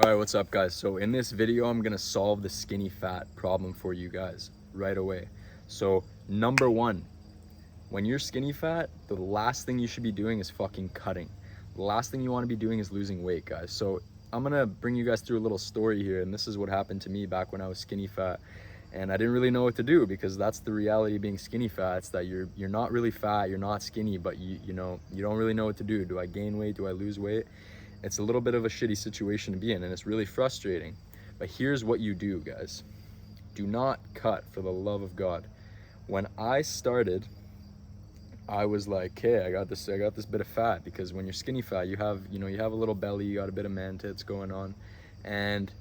All right, what's up guys? So in this video, I'm gonna solve the skinny fat problem for you guys right away. So number one, when you're skinny fat, the last thing you should be doing is fucking cutting. The last thing you wanna be doing is losing weight, guys. So I'm gonna bring you guys through a little story here, and this is what happened to me back when I was skinny fat. And I didn't really know what to do because that's the reality of being skinny fat. It's that you're not really fat, you're not skinny, but you know, you don't really know what to do. Do I gain weight? Do I lose weight? It's a little bit of a shitty situation to be in, and it's really frustrating. But here's what you do, guys. Do not cut, for the love of God. When I started, I was like, hey, I got this bit of fat, because when you're skinny fat, you have a little belly, you got a bit of man tits going on, and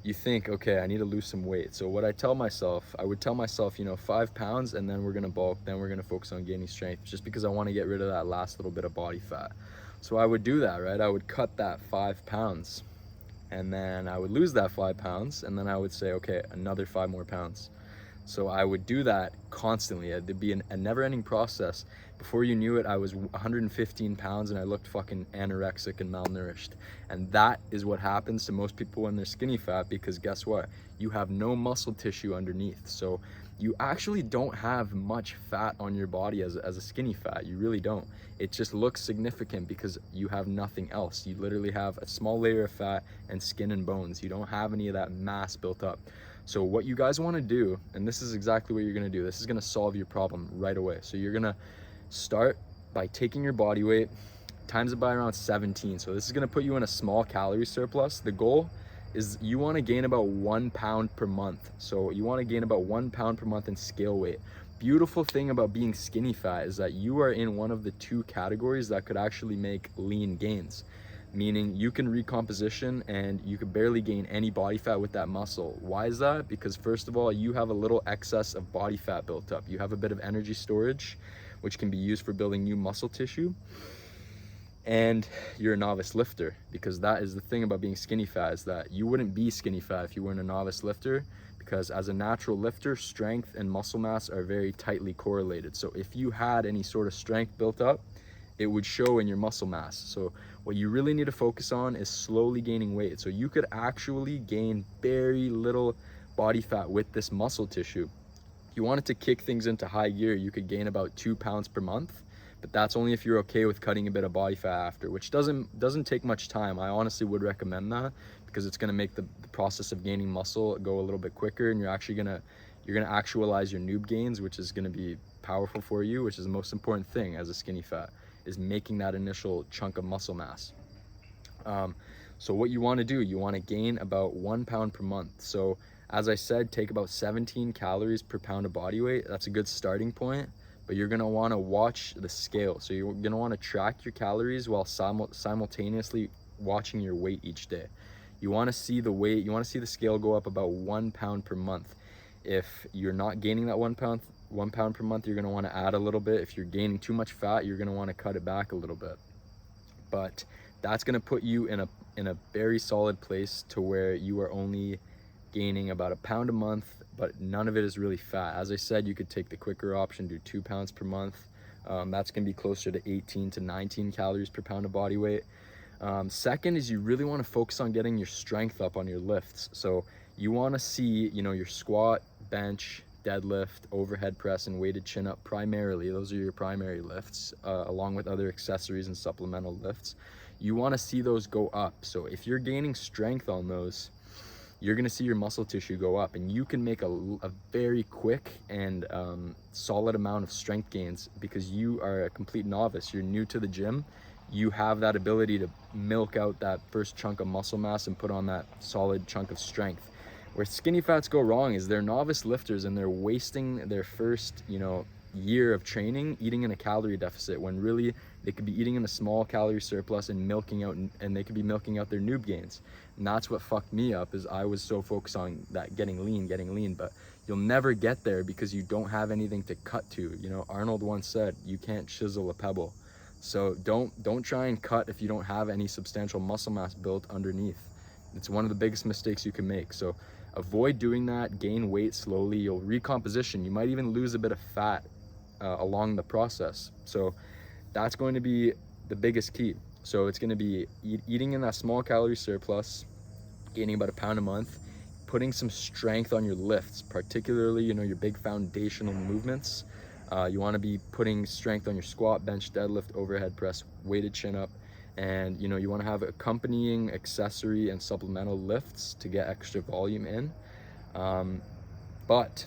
you think, okay, I need to lose some weight. So what I would tell myself, 5 pounds, and then we're gonna bulk, then we're gonna focus on gaining strength, just because I want to get rid of that last little bit of body fat. So I would do that, right? I would cut that 5 pounds, and then I would lose that 5 pounds, and then I would say, okay, another 5 more pounds. So I would do that constantly. It'd be a never-ending process. Before you knew it, I was 115 pounds and I looked fucking anorexic and malnourished. And that is what happens to most people when they're skinny fat, because guess what? You have no muscle tissue underneath. So you actually don't have much fat on your body as a skinny fat. You really don't. It just looks significant because you have nothing else. You literally have a small layer of fat and skin and bones. You don't have any of that mass built up. So what you guys want to do, and this is exactly what you're going to do, this is going to solve your problem right away. So you're going to start by taking your body weight, times it by around 17. So this is going to put you in a small calorie surplus. The goal is you want to gain about 1 pound per month. So you want to gain about 1 pound per month in scale weight. Beautiful thing about being skinny fat is that you are in one of the 2 categories that could actually make lean gains. Meaning you can recomposition and you could barely gain any body fat with that muscle. Why is that? Because first of all, you have a little excess of body fat built up. You have a bit of energy storage, which can be used for building new muscle tissue. And you're a novice lifter, because that is the thing about being skinny fat, is that you wouldn't be skinny fat if you weren't a novice lifter, because as a natural lifter, strength and muscle mass are very tightly correlated. So if you had any sort of strength built up, it would show in your muscle mass. So what you really need to focus on is slowly gaining weight. So you could actually gain very little body fat with this muscle tissue. If you wanted to kick things into high gear, you could gain about 2 pounds per month, but that's only if you're okay with cutting a bit of body fat after, which doesn't take much time. I honestly would recommend that, because it's gonna make the process of gaining muscle go a little bit quicker, and you're gonna actualize your noob gains, which is gonna be powerful for you, which is the most important thing as a skinny fat, is making that initial chunk of muscle mass. So what you want to do, you want to gain about 1 pound per month. So as I said, take about 17 calories per pound of body weight. That's a good starting point, but you're going to want to watch the scale. So you're going to want to track your calories while simultaneously watching your weight each day. You want to see the weight, you want to see the scale go up about 1 pound per month. If you're not gaining that 1 pound per month, you're going to want to add a little bit. If you're gaining too much fat, you're going to want to cut it back a little bit. But that's going to put you in a very solid place to where you are only gaining about 1 pound a month, but none of it is really fat. As I said, you could take the quicker option, do 2 pounds per month. That's going to be closer to 18 to 19 calories per pound of body weight. Second is you really want to focus on getting your strength up on your lifts. So you want to see, your squat, bench, deadlift, overhead press, and weighted chin up primarily. Those are your primary lifts, along with other accessories and supplemental lifts. You want to see those go up. So if you're gaining strength on those, you're going to see your muscle tissue go up, and you can make a very quick and solid amount of strength gains, because you are a complete novice. You're new to the gym. You have that ability to milk out that first chunk of muscle mass and put on that solid chunk of strength. Where skinny fats go wrong is they're novice lifters, and they're wasting their first, year of training eating in a calorie deficit, when really they could be eating in a small calorie surplus and they could be milking out their noob gains. And that's what fucked me up, is I was so focused on that getting lean, but you'll never get there because you don't have anything to cut to. Arnold once said, you can't chisel a pebble. So don't try and cut if you don't have any substantial muscle mass built underneath. It's one of the biggest mistakes you can make. So avoid doing that. Gain weight slowly. You'll recomposition. You might even lose a bit of fat along the process. So that's going to be the biggest key. So it's going to be eating in that small calorie surplus, gaining about a pound a month, putting some strength on your lifts, particularly, you know, your big foundational movements. You want to be putting strength on your squat, bench, deadlift, overhead press, weighted chin up, and you know, you want to have accompanying accessory and supplemental lifts to get extra volume in. But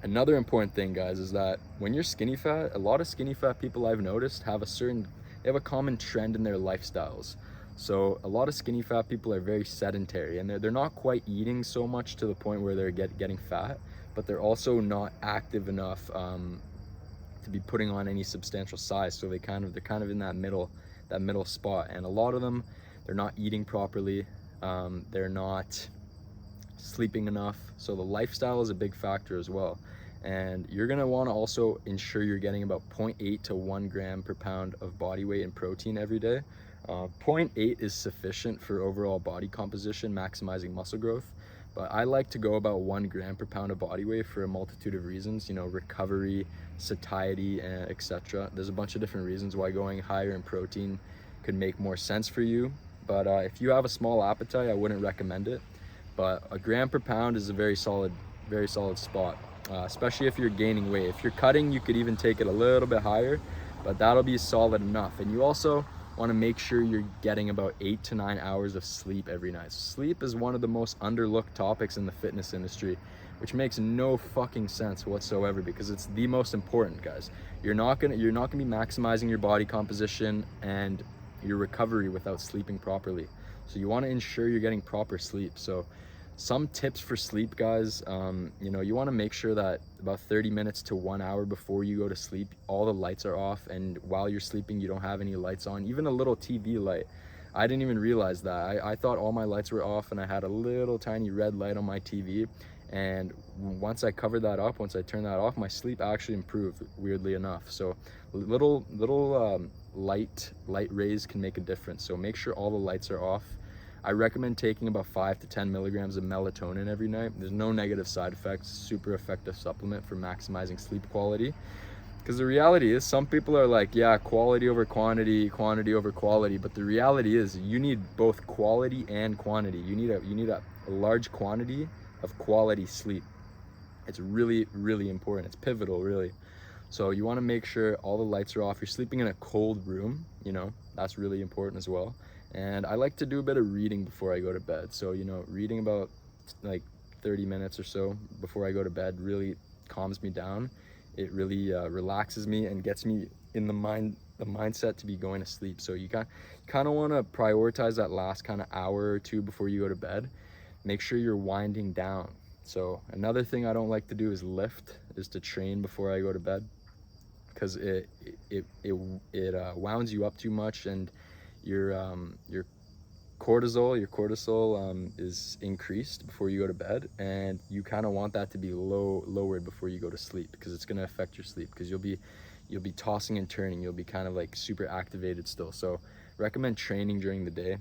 another important thing, guys, is that when you're skinny fat, a lot of skinny fat people I've noticed have a common trend in their lifestyles. So a lot of skinny fat people are very sedentary, and they're not quite eating so much to the point where they're getting fat, but they're also not active enough to be putting on any substantial size. So they're kind of in that middle spot. And a lot of them, they're not eating properly, they're not sleeping enough. So the lifestyle is a big factor as well. And you're gonna want to also ensure you're getting about 0.8 to 1 gram per pound of body weight in protein every day. 0.8 is sufficient for overall body composition, maximizing muscle growth. But I like to go about 1 gram per pound of body weight for a multitude of reasons, you know, recovery, satiety, etc. There's a bunch of different reasons why going higher in protein could make more sense for you. But if you have a small appetite, I wouldn't recommend it. But a gram per pound is a very solid spot, especially if you're gaining weight. If you're cutting, you could even take it a little bit higher, but that'll be solid enough. And you also want to make sure you're getting about 8 to 9 hours of sleep every night. Sleep is one of the most underlooked topics in the fitness industry, which makes no fucking sense whatsoever, because it's the most important, guys. You're not gonna be maximizing your body composition and your recovery without sleeping properly. So you want to ensure you're getting proper sleep. So some tips for sleep, guys, you know, you want to make sure that about 30 minutes to 1 hour before you go to sleep, all the lights are off, and while you're sleeping, you don't have any lights on, even a little TV light. I didn't even realize that. I thought all my lights were off, and I had a little tiny red light on my TV. And once I turned that off, my sleep actually improved, weirdly enough. So little light rays can make a difference. So make sure all the lights are off. I recommend taking about 5 to 10 milligrams of melatonin every night. There's no negative side effects, super effective supplement for maximizing sleep quality. Because the reality is, some people are like, yeah, quality over quantity, quantity over quality. But the reality is, you need both quality and quantity. You need a large quantity of quality sleep. It's really, really important. It's pivotal, really. So you want to make sure all the lights are off. You're sleeping in a cold room, you know, that's really important as well. And I like to do a bit of reading before I go to bed. So, you know, reading about like 30 minutes or so before I go to bed really calms me down. It really relaxes me and gets me in the mindset to be going to sleep. So you kind of want to prioritize that last kind of hour or two before you go to bed. Make sure you're winding down. So another thing I don't like to do is to train before I go to bed, because it wounds you up too much, and your cortisol is increased before you go to bed, and you kind of want that to be lowered before you go to sleep, because it's going to affect your sleep, because you'll be tossing and turning, you'll be kind of like super activated still. So recommend training during the day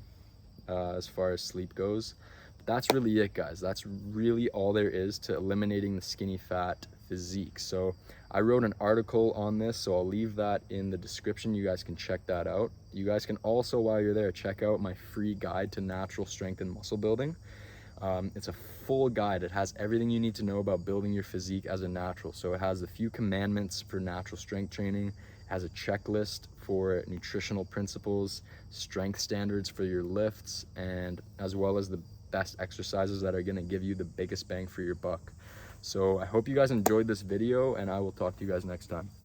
as far as sleep goes. But that's really it, guys. That's really all there is to eliminating the skinny fat physique. So I wrote an article on this, so I'll leave that in the description. You guys can check that out. You guys can also, while you're there, check out my free guide to natural strength and muscle building. It's a full guide. It has everything you need to know about building your physique as a natural. So it has a few commandments for natural strength training, it has a checklist for nutritional principles, strength standards for your lifts, and as well as the best exercises that are going to give you the biggest bang for your buck. So I hope you guys enjoyed this video, and I will talk to you guys next time.